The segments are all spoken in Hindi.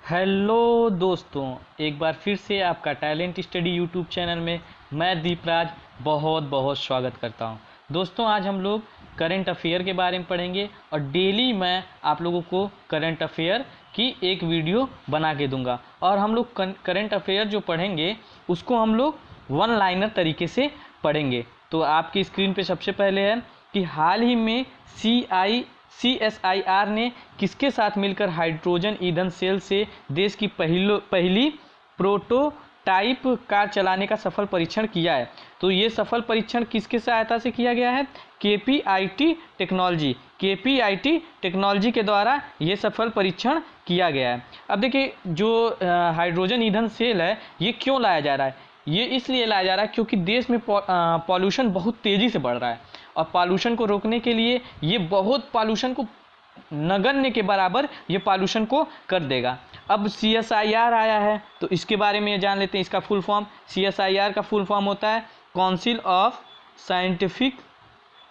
हेलो दोस्तों, एक बार फिर से आपका टैलेंट स्टडी यूट्यूब चैनल में मैं दीपराज बहुत बहुत स्वागत करता हूं। दोस्तों, आज हम लोग करंट अफेयर के बारे में पढ़ेंगे और डेली मैं आप लोगों को करंट अफेयर की एक वीडियो बना के दूंगा। और हम लोग करंट अफेयर जो पढ़ेंगे उसको हम लोग वन लाइनर तरीके से पढ़ेंगे। तो आपकी स्क्रीन पे सबसे पहले है कि हाल ही में CSIR ने किसके साथ मिलकर हाइड्रोजन ईंधन सेल से देश की पहली प्रोटोटाइप कार चलाने का सफल परीक्षण किया है। तो ये सफल परीक्षण किसके सहायता से किया गया है? KPIT टेक्नोलॉजी के द्वारा ये सफल परीक्षण किया गया है। अब देखिए, जो हाइड्रोजन ईंधन सेल है ये क्यों लाया जा रहा है? ये इसलिए लाया जा रहा है क्योंकि देश में पॉल्यूशन बहुत तेज़ी से बढ़ रहा है और पॉल्यूशन को रोकने के लिए ये बहुत पॉल्यूशन को नगण्य के बराबर ये पॉल्यूशन को कर देगा। अब CSIR आया है तो इसके बारे में जान लेते हैं। इसका फुल फॉर्म, CSIR का फुल फॉर्म होता है council of scientific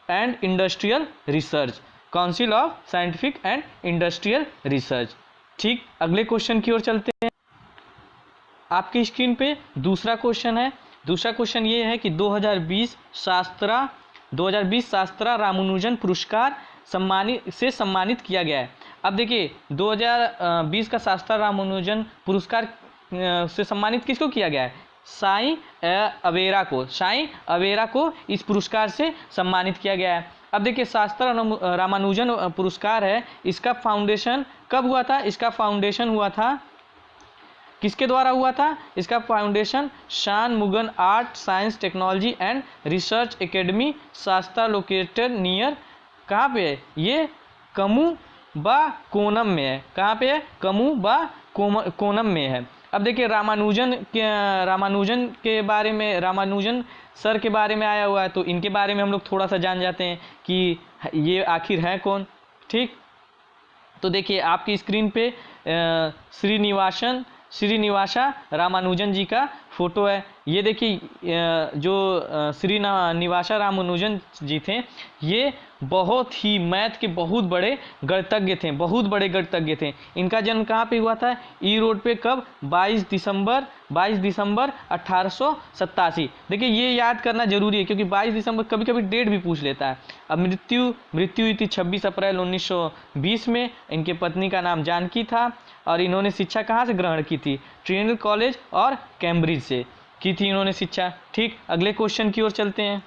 and industrial research. Council of scientific and industrial research. ठीक, अगले क्वेश्चन की ओर चलते हैं। आपकी स्क्रीन पे दूसरा क्वेश्चन है। दूसरा क्वेश्चन ये है कि 2020 शास्त्रा रामानुजन पुरस्कार सम्मानित किया गया है। अब देखिए, 2020 का शास्त्रा रामानुजन पुरस्कार से सम्मानित किसको किया गया है? साईं अवेरा को इस पुरस्कार से सम्मानित किया गया है। अब देखिए, शास्त्रा रामानुजन पुरस्कार है, इसका फाउंडेशन कब हुआ था? इसका फाउंडेशन हुआ था, किसके द्वारा हुआ था? इसका foundation Shanmugam art science technology and research academy शास्त्रा लोकेटेड नियर, कहाँ पे है ये? कमुबाकोनम में है। कहाँ पे है? कमुबाकोनम में है। अब देखिए, रामानुजन के बारे में, रामानुजन सर के बारे में आया हुआ है तो इनके बारे में हम लोग थोड़ा सा जान जाते हैं कि ये आखिर है कौन। ठीक, तो देखिए आपकी स्क्रीन पे श्रीनिवासा रामानुजन जी का फोटो है। ये देखिए, जो श्रीनिवासा रामानुजन जी थे ये बहुत ही मैथ के बहुत बड़े गणितज्ञ थे। इनका जन्म कहाँ पे हुआ था? ई रोड पे। कब? 22 दिसंबर 1887। देखिए, ये याद करना जरूरी है क्योंकि 22 दिसंबर कभी कभी डेट भी पूछ लेता है। अब मृत्यु हुई थी 26 अप्रैल 1920 में। इनके पत्नी का नाम जानकी था और इन्होंने शिक्षा कहाँ से ग्रहण की थी? ट्रिनिटी कॉलेज और कैम्ब्रिज से की थी इन्होंने शिक्षा। ठीक, अगले क्वेश्चन की ओर चलते हैं।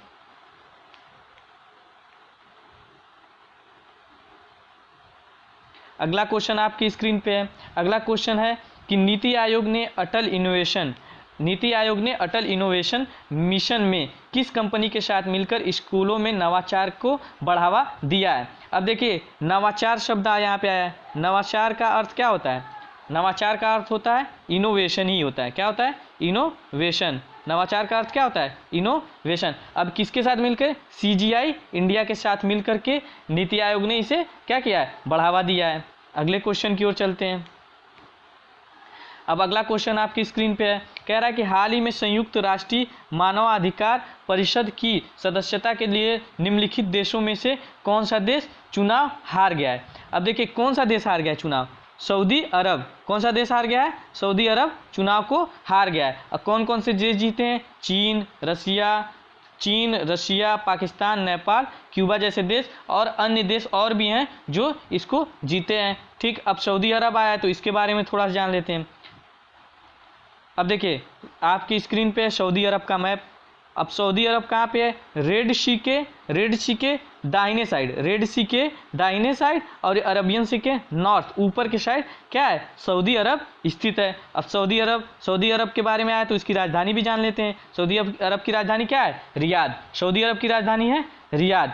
अगला क्वेश्चन आपकी स्क्रीन पे है। अगला क्वेश्चन है कि नीति आयोग ने अटल इनोवेशन मिशन में किस कंपनी के साथ मिलकर स्कूलों में नवाचार को बढ़ावा दिया है? अब देखिए, नवाचार शब्द यहाँ पे आया है। नवाचार का अर्थ क्या होता है? नवाचार का अर्थ होता है इनोवेशन ही होता है। क्या होता है? इनोवेशन। नवाचार का अर्थ क्या होता है? इनोवेशन। अब किसके साथ मिलकर? CGI इंडिया के साथ मिलकर के नीति आयोग ने इसे क्या किया है? बढ़ावा दिया है। अगले क्वेश्चन की ओर चलते हैं। अब अगला क्वेश्चन आपकी स्क्रीन पे है। कह रहा है कि हाल ही में संयुक्त राष्ट्र मानवाधिकार परिषद की सदस्यता के लिए निम्नलिखित देशों में से कौन सा देश चुनाव हार गया है? अब देखिए, कौन सा देश हार गया है चुनाव? सऊदी अरब। कौन सा देश हार गया है? सऊदी अरब चुनाव को हार गया है। और कौन कौन से देश जीते हैं? चीन, रशिया, पाकिस्तान, नेपाल, क्यूबा जैसे देश और अन्य देश और भी हैं जो इसको जीते हैं। ठीक, अब सऊदी अरब आया है तो इसके बारे में थोड़ा सा जान लेते हैं। अब देखिए, आपकी स्क्रीन पे सऊदी अरब का मैप। अब सऊदी अरब कहाँ पे है? रेड सी के दाहिने साइड और अरबियन सी के नॉर्थ ऊपर के साइड क्या है? सऊदी अरब स्थित है। अब सऊदी अरब के बारे में आया तो इसकी राजधानी भी जान लेते हैं। सऊदी अरब की राजधानी क्या है? रियाद। सऊदी अरब की राजधानी है रियाद।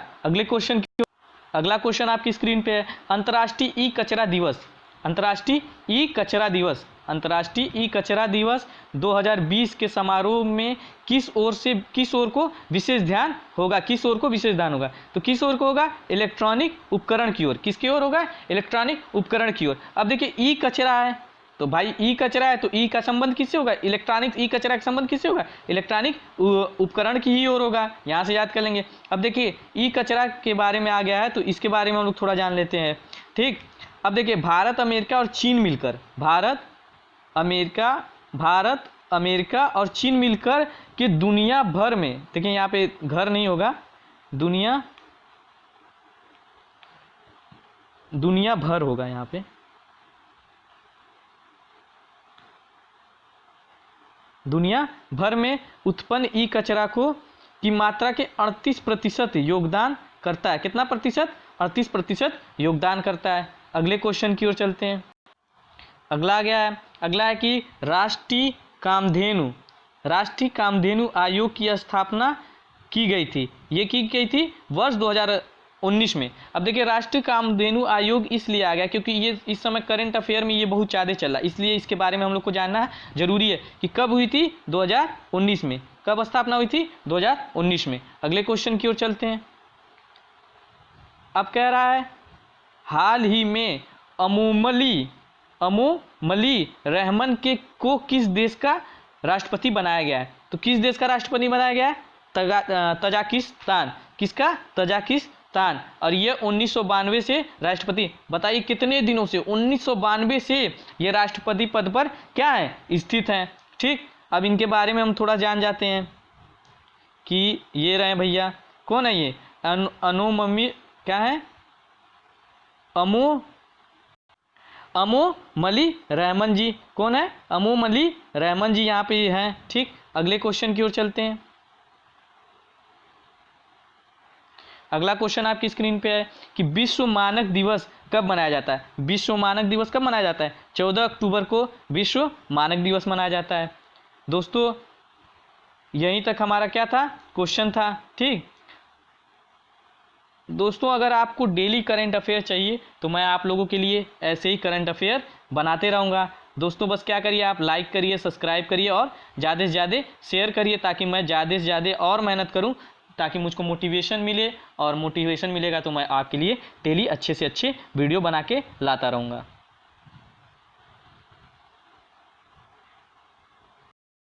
अगला क्वेश्चन आपकी स्क्रीन पे है। अंतर्राष्ट्रीय ई कचरा दिवस 2020 के समारोह में किस ओर को विशेष ध्यान होगा? तो किस ओर को होगा? इलेक्ट्रॉनिक उपकरण की ओर। किसकी ओर होगा? इलेक्ट्रॉनिक उपकरण की ओर। अब देखिए, ई कचरा है तो भाई ई कचरा है तो ई का संबंध किससे होगा? इलेक्ट्रॉनिक। ई कचरा का संबंध किससे होगा? इलेक्ट्रॉनिक उपकरण की ही ओर होगा। यहाँ से याद कर लेंगे। अब देखिए, ई कचरा के बारे में आ गया है तो इसके बारे में हम लोग थोड़ा जान लेते हैं। ठीक, अब देखिए, भारत, अमेरिका और चीन मिलकर अमेरिका, भारत, अमेरिका और चीन मिलकर के दुनिया भर में, देखिए यहाँ पे घर नहीं होगा, दुनिया भर होगा यहाँ पे, दुनिया भर में उत्पन्न ई कचरा को की मात्रा के 38% योगदान करता है। कितना प्रतिशत? 38% योगदान करता है। अगले क्वेश्चन की ओर चलते हैं। अगला है कि राष्ट्रीय कामधेनु आयोग की स्थापना की गई थी। ये की गई थी वर्ष 2019 में। अब देखिए राष्ट्रीय कामधेनु आयोग इसलिए आ गया क्योंकि ये इस समय करंट अफेयर में ये बहुत ज़्यादा चला, इसलिए इसके बारे में हम लोग को जानना जरूरी है कि कब हुई थी, 2019 में। कब स्थापना हुई थी? 2019 में। अगले क्वेश्चन की ओर चलते हैं। अब कह रहा है हाल ही में अमोमली रहमान को किस देश का राष्ट्रपति बनाया गया है? तो किस देश का राष्ट्रपति बनाया गया है? तजाकिस्तान। किसका? तजाकिस्तान। और ये 1992 से राष्ट्रपति, बताइए कितने दिनों से? 1992 से ये राष्ट्रपति पद पर क्या है? स्थित हैं। ठीक, अब इनके बारे में हम थोड़ा जान जाते हैं कि ये रहे भैया, कौन है ये? अमोमली क्या है? अमोमली रहमान जी। कौन है? अमोमली रहमान जी यहाँ पे हैं। ठीक, अगले क्वेश्चन की ओर चलते हैं। अगला क्वेश्चन आपकी स्क्रीन पे है कि विश्व मानक दिवस कब मनाया जाता है? विश्व मानक दिवस कब मनाया जाता है? 14 अक्टूबर को विश्व मानक दिवस मनाया जाता है। दोस्तों यहीं तक हमारा क्या था? क्वेश्चन था। ठीक दोस्तों, अगर आपको डेली करंट अफेयर चाहिए तो मैं आप लोगों के लिए ऐसे ही करंट अफेयर बनाते रहूँगा। दोस्तों बस क्या करिए, आप लाइक करिए, सब्सक्राइब करिए और ज़्यादा से ज़्यादा शेयर करिए ताकि मैं ज़्यादा से ज़्यादा और मेहनत करूं, ताकि मुझको मोटिवेशन मिले, और मोटिवेशन मिलेगा तो मैं आपके लिए डेली अच्छे से अच्छे वीडियो बना के लाता रहूँगा।